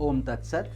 Om Tat Sat.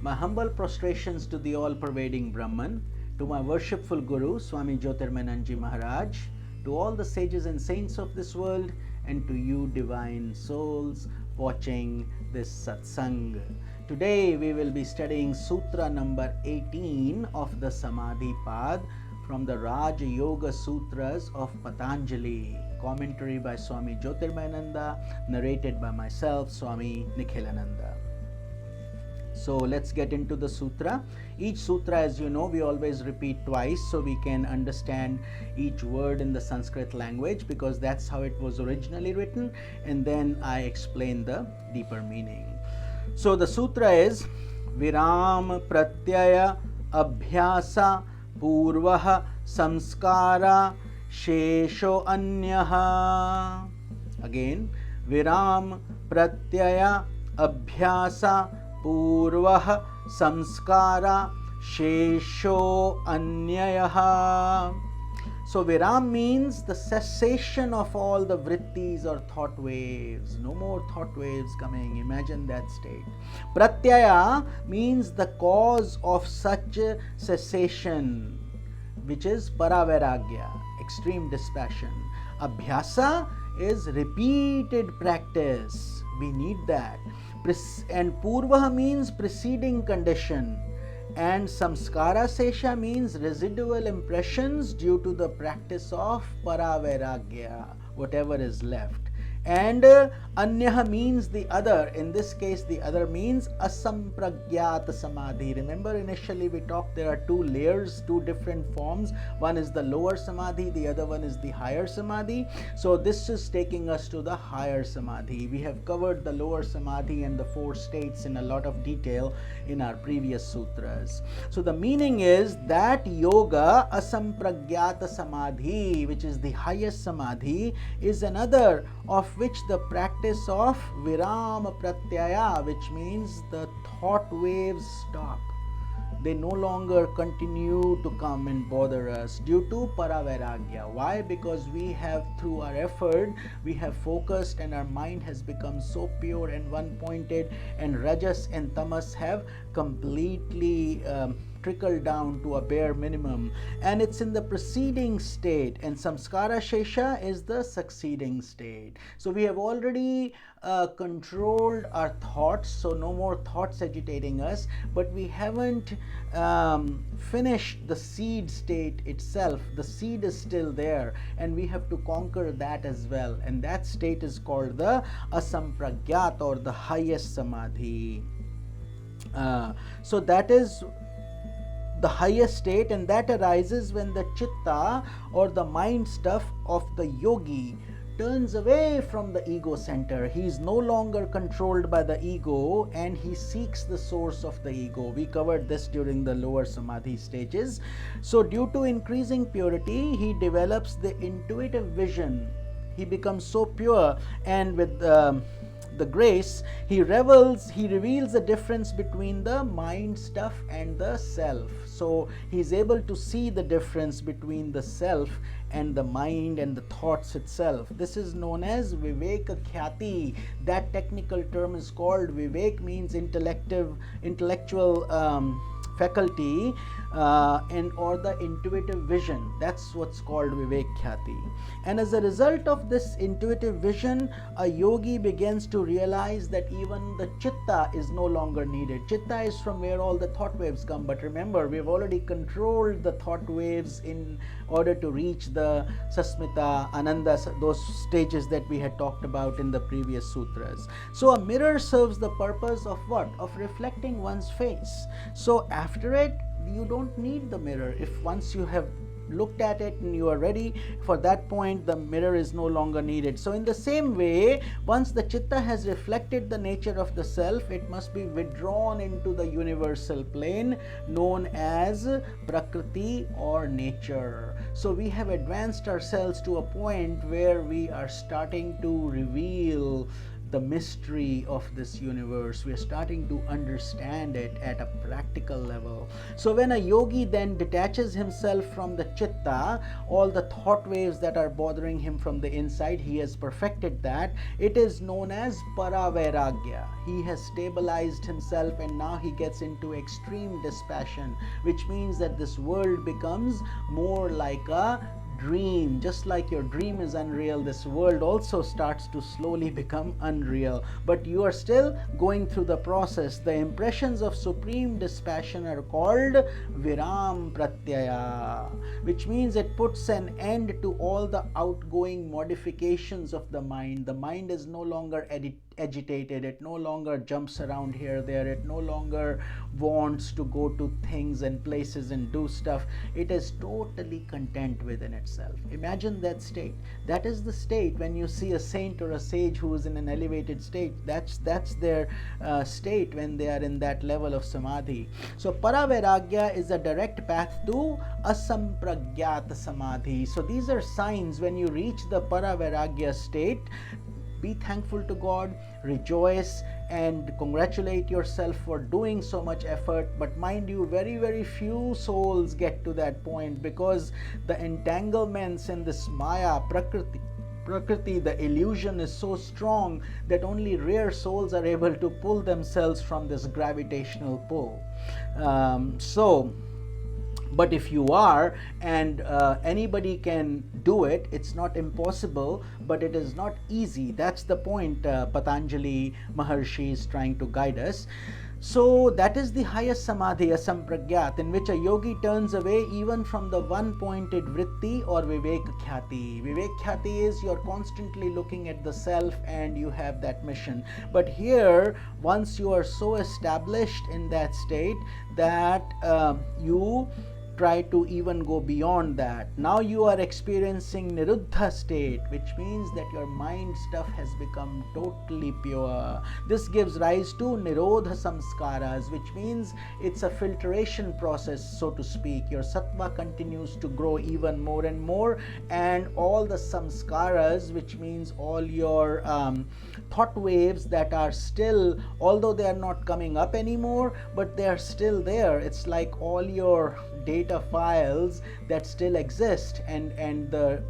My humble prostrations to the all-pervading Brahman, to my worshipful Guru, Swami Jyotirmayananda Maharaj, to all the sages and saints of this world, and to you divine souls watching this satsang. Today we will be studying Sutra number 18 of the Samadhi Pad from the Raja Yoga Sutras of Patanjali. Commentary by Swami Jyotirmayananda, narrated by myself, Swami Nikhilananda. So let's get into the sutra. Each sutra, as you know, we always repeat twice so we can understand each word in the Sanskrit language, because that's how it was originally written, and then I explain the deeper meaning. So the sutra is Viram Pratyaya Abhyasa Purvaha Samskara Shesho Anyaha. Again, Viram Pratyaya Abhyasa Purvah Samskara Shesho Anyaha. So Viram means the cessation of all the vrittis or thought waves. No more thought waves coming. Imagine that state. Pratyaya means the cause of such cessation, which is Paravaragya, extreme dispassion. Abhyasa is repeated practice. We need that. And Purvaha means preceding condition, and Samskara Sesha means residual impressions due to the practice of Paravairagya, whatever is left. And Anyaha means the other. In this case, the other means Asampragyata Samadhi. Remember, initially we talked there are two layers, two different forms. One is the lower Samadhi, the other one is the higher Samadhi. So this is taking us to the higher Samadhi. We have covered the lower Samadhi and the four states in a lot of detail in our previous sutras. So the meaning is that yoga, Asampragyata Samadhi, which is the highest Samadhi, is another of which the practice of Viram Pratyaya, which means the thought waves stop. They no longer continue to come and bother us due to Paravairagya. Why? Because we have, through our effort, we have focused and our mind has become so pure and one-pointed, and Rajas and Tamas have completely trickled down to a bare minimum, and it's in the preceding state, and Samskara Shesha is the succeeding state. So we have already controlled our thoughts, so no more thoughts agitating us, but we haven't finished the seed state itself. The seed is still there, and we have to conquer that as well, and that state is called the Asampragyat, or the highest Samadhi. So that is the highest state, and that arises when the chitta, or the mind stuff of the yogi, turns away from the ego center. He is no longer controlled by the ego, and he seeks the source of the ego. We covered this during the lower Samadhi stages. So due to increasing purity, he develops the intuitive vision. He becomes so pure, and with the grace, he reveals the difference between the mind stuff and the self. So he's able to see the difference between the self and the mind and the thoughts itself. This is known as Viveka Khyati. That technical term is called Vivek, means intellectual faculty, and or the intuitive vision. That's what's called Vivek Khyati. And as a result of this intuitive vision, a yogi begins to realize that even the chitta is no longer needed. Chitta is from where all the thought waves come, but remember, we've already controlled the thought waves in order to reach the Sasmita, Ananda, those stages that we had talked about in the previous sutras. So a mirror serves the purpose of what? Of reflecting one's face. So after it, you don't need the mirror. If once you have looked at it and you are ready for that point, the mirror is no longer needed. So in the same way, once the chitta has reflected the nature of the self, it must be withdrawn into the universal plane known as Prakriti or nature. So we have advanced ourselves to a point where we are starting to reveal the mystery of this universe. We are starting to understand it at a practical level. So when a yogi then detaches himself from the chitta, all the thought waves that are bothering him from the inside, he has perfected that. It is known as paravairagya. He has stabilized himself, and now he gets into extreme dispassion, which means that this world becomes more like a dream. Just like your dream is unreal, this world also starts to slowly become unreal, but you are still going through the process. The impressions of supreme dispassion are called viram pratyaya, which means it puts an end to all the outgoing modifications of the mind. The mind is no longer agitated, it no longer jumps around here, there, it no longer wants to go to things and places and do stuff. It is totally content within itself. Imagine that state. That is the state when you see a saint or a sage who is in an elevated state. That's their state when they are in that level of samadhi. So paravairagya is a direct path to asampragyata samadhi. So these are signs. When you reach the paravairagya state, be thankful to God, rejoice, and congratulate yourself for doing so much effort. But mind you, very, very few souls get to that point, because the entanglements in this Maya, Prakriti, the illusion is so strong that only rare souls are able to pull themselves from this gravitational pull. But if you are, and anybody can do it, it's not impossible, but it is not easy. That's the point Patanjali Maharshi is trying to guide us. So that is the highest samadhi, asampragyat, in which a yogi turns away even from the one-pointed vritti or vivek-khyati. Vivek-khyati is you're constantly looking at the self and you have that mission. But here, once you are so established in that state that you try to even go beyond that. Now you are experiencing niruddha state, which means that your mind stuff has become totally pure. This gives rise to nirodha samskaras, which means it's a filtration process, so to speak. Your sattva continues to grow even more and more, and all the samskaras, which means all your thought waves that are still, although they are not coming up anymore, but they are still there. It's like all your data files that still exist, and the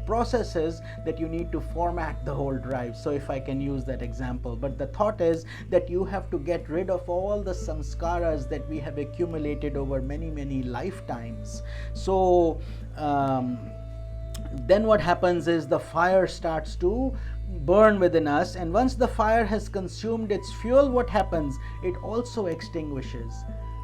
processes that you need to format the whole drive. So if I can use that example, but the thought is that you have to get rid of all the samskaras that we have accumulated over many lifetimes. So then what happens is the fire starts to burn within us, and once the fire has consumed its fuel, what happens? It also extinguishes.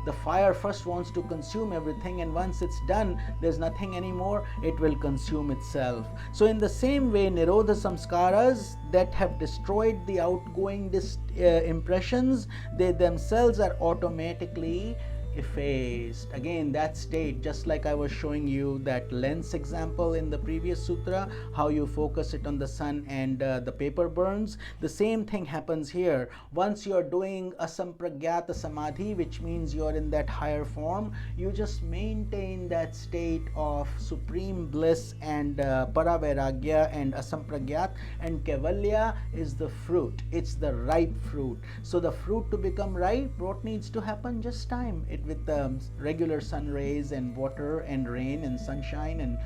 The fire first wants to consume everything, and once it's done, there's nothing anymore, it will consume itself. So in the same way, nirodha samskaras that have destroyed the outgoing impressions, they themselves are automatically effaced. Again, that state, just like I was showing you that lens example in the previous sutra, how you focus it on the sun and the paper burns, the same thing happens here. Once you're doing asampragyata samadhi, which means you're in that higher form, you just maintain that state of supreme bliss and paravairagya and asampragyat, and kaivalya is the fruit. It's the ripe fruit. So the fruit to become ripe, what needs to happen? Just time. With the regular sun rays and water and rain and sunshine, and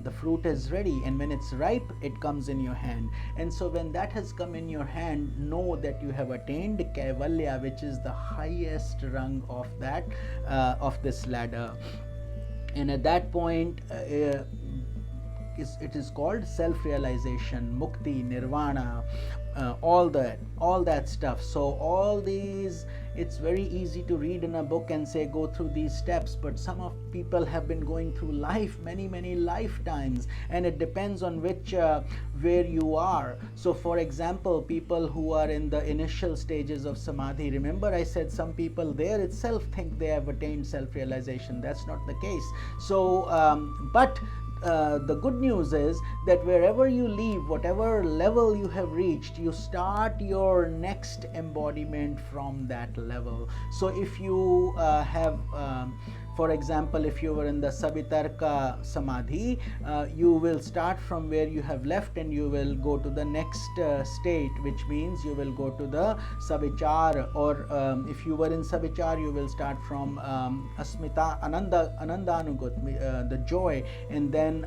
the fruit is ready, and when it's ripe, it comes in your hand. And so when that has come in your hand, know that you have attained kaivalya, which is the highest rung of that of this ladder. And at that point, it is called self-realization, mukti, nirvana, all that stuff. So all these, it's very easy to read in a book and say go through these steps, but some of people have been going through life many lifetimes, and it depends on which where you are. So for example, people who are in the initial stages of samadhi, remember I said some people there itself think they have attained self-realization. That's not the case. So but the good news is that wherever you leave, whatever level you have reached, you start your next embodiment from that level. So if you have For example, if you were in the Savitarka Samadhi, you will start from where you have left and you will go to the next state, which means you will go to the Savichar, or if you were in Savichar, you will start from Asmita, Anandanugut, the joy, and then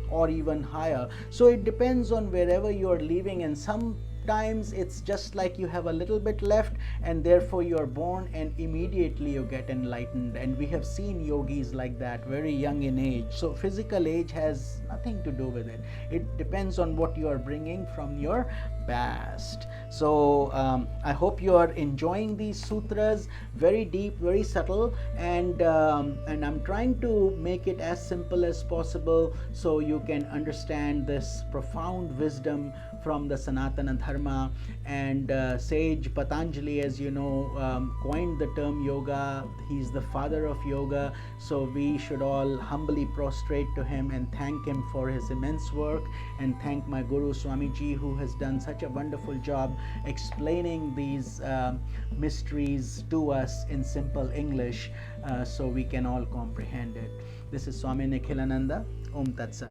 or even higher. So it depends on wherever you are leaving, and sometimes it's just like you have a little bit left and therefore you're born and immediately you get enlightened. And we have seen yogis like that, very young in age. So physical age has nothing to do with it. It depends on what you are bringing from your past. So I hope you are enjoying these sutras. Very deep, very subtle, and I'm trying to make it as simple as possible so you can understand this profound wisdom from the Sanatana Dharma. And sage Patanjali, as you know, coined the term yoga. He's the father of yoga, so we should all humbly prostrate to him and thank him for his immense work, and thank my Guru Swamiji, who has done such a wonderful job explaining these mysteries to us in simple English so we can all comprehend it. This is Swami Nikhilananda. Om Tat Sat.